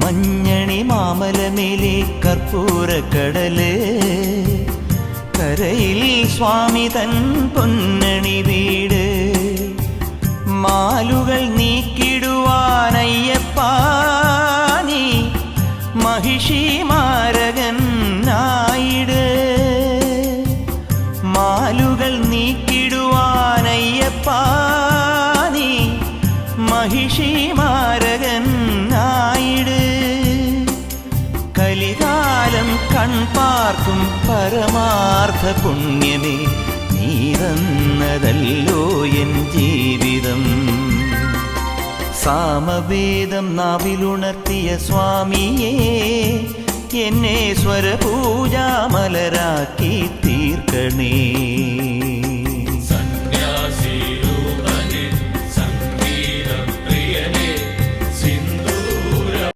മഞ്ഞണി മാമലമേലെ കർപ്പൂരക്കടല്, കരയിൽ സ്വാമി തൻ പൊന്നണി വീട്. മാലുകൾ നീക്കിടുവാനയ്യപ്പാ നീ മഹിഷി മാരകൻ ആയിട്. മാലുകൾ നീക്കിടുവാനയ്യപ്പാ നീ മഹിഷി മാരകൻ ആയിട്. കലികാലം കൺപാർക്കും പരമാർത്ഥ പുണ്യമേ, നീ തന്നതല്ലോ എൻ ജീവിതം. സാമവേദം നാവിലുണർത്തിയ സ്വാമിയേ, എന്നെ സ്വരപൂജാമലരാക്കി തീർക്കണേ.